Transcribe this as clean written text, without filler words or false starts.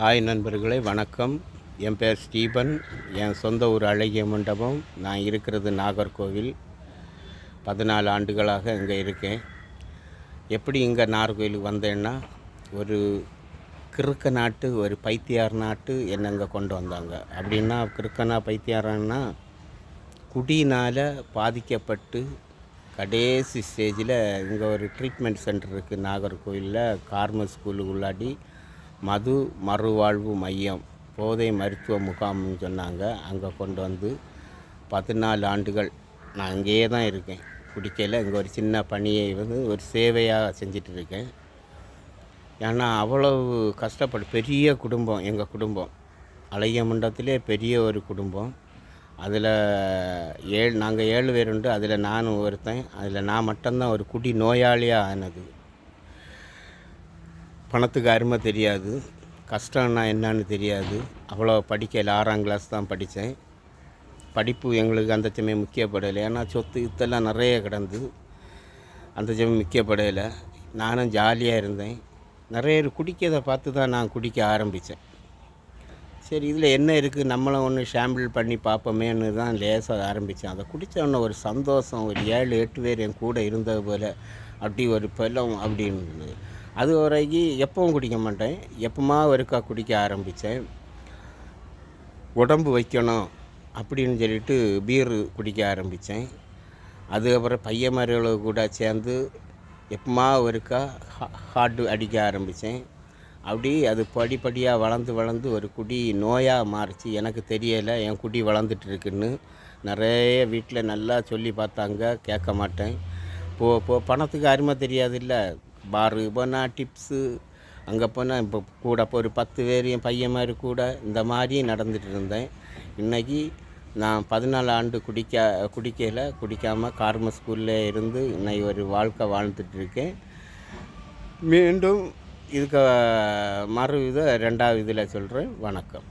Hi நண்பர்களே, வணக்கம். என் பேர் ஸ்டீபன். என் சொந்த ஊர் அழகிய மண்டபம். நான் இருக்கிறது நாகர்கோவில். 14 ஆண்டுகளாக இங்கே இருக்கேன். எப்படி இங்கே நாகர்கோவிலுக்கு வந்தேன்னா, ஒரு கிறுக்க நாட்டு ஒரு பைத்தியார் நாட்டு என்னை இங்கே கொண்டு வந்தாங்க. அப்படின்னா கிறுக்கனா பைத்தியாரன்னா குடியினால் பாதிக்கப்பட்டு கடைசி ஸ்டேஜில் இங்கே ஒரு ட்ரீட்மெண்ட் சென்டர் இருக்குது நாகர்கோவிலில். கார்மல் ஸ்கூலுக்கு உள்ளாடி மது மறுவாழ்வு மையம், போதை மருத்துவ முகாம்னு சொன்னாங்க. அங்கே கொண்டு வந்து 14 ஆண்டுகள் நான் இங்கேயே தான் இருக்கேன். குடிக்கையில் இங்கே ஒரு சின்ன பணியை ஒரு சேவையாக செஞ்சிட்டு இருக்கேன். ஏன்னா அவ்வளவு பெரிய குடும்பம் எங்கள் குடும்பம். அழகிய மண்டபத்திலே பெரிய ஒரு குடும்பம். அதில் நாங்கள் 7 பேர் உண்டு. அதில் நானும் ஒருத்தன். அதில் நான் மட்டும்தான் ஒரு குடி நோயாளியாக ஆனது. பணத்துக்கு அருமை தெரியாது, கஷ்டம்னா என்னன்னு தெரியாது. அவ்வளோ படிக்கல. 6ஆம் கிளாஸ் தான் படித்தேன். படிப்பு எங்களுக்கு அந்த சமயம் முக்கியப்படலை. ஏன்னா சொத்து இதெல்லாம் நிறைய கிடந்து அந்த சமயம் முக்கியப்படலை. நானும் ஜாலியாக இருந்தேன். நிறைய பேர் குடிக்கிறதை பார்த்து தான் நான் குடிக்க ஆரம்பித்தேன். சரி, இதில் என்ன இருக்குது, நம்மளும் ஒன்று ஷாம்பிள் பண்ணி பார்ப்போமேன்னு தான் லேசாக ஆரம்பித்தேன். அதை குடித்தோன்னே ஒரு சந்தோஷம், ஒரு 7-8 பேர் என் கூட இருந்தது போல் அப்படி ஒரு பலம் அப்படின்னு. அது வரைக்கும் எப்பவும் குடிக்க மாட்டேன். எப்போமா ஒருக்கா குடிக்க ஆரம்பித்தேன். உடம்பு வைக்கணும் அப்படின்னு சொல்லிட்டு பீரு குடிக்க ஆரம்பித்தேன். அதுக்கப்புறம் பையன்மார்களோட கூட சேர்ந்து எப்போமா ஒருக்கா ஹார்டு அடிக்க ஆரம்பித்தேன். அப்படி அது படிப்படியாக வளர்ந்து ஒரு குடி நோயாக மாறிச்சு. எனக்கு தெரியலை என் குடி வளர்ந்துட்டுருக்குன்னு. நிறைய வீட்டில் நல்லா சொல்லி பார்த்தாங்க, கேட்க மாட்டேன். பணத்துக்கு அருமை தெரியாது இல்லை. பாரு போனால் டிப்ஸு, அங்கே போனால் இப்போ கூட ஒரு 10 பேர் என் பையன் மாதிரி கூட இந்த மாதிரியும் நடந்துகிட்டு இருந்தேன். இன்றைக்கி நான் 14 ஆண்டு குடிக்காமல் கார்மல் ஸ்கூலில் இருந்து இன்றைக்கி ஒரு வாழ்க்கை வாழ்ந்துட்டுருக்கேன். மீண்டும் இதுக்கு இதை 2வது இதில் சொல்கிறேன். வணக்கம்.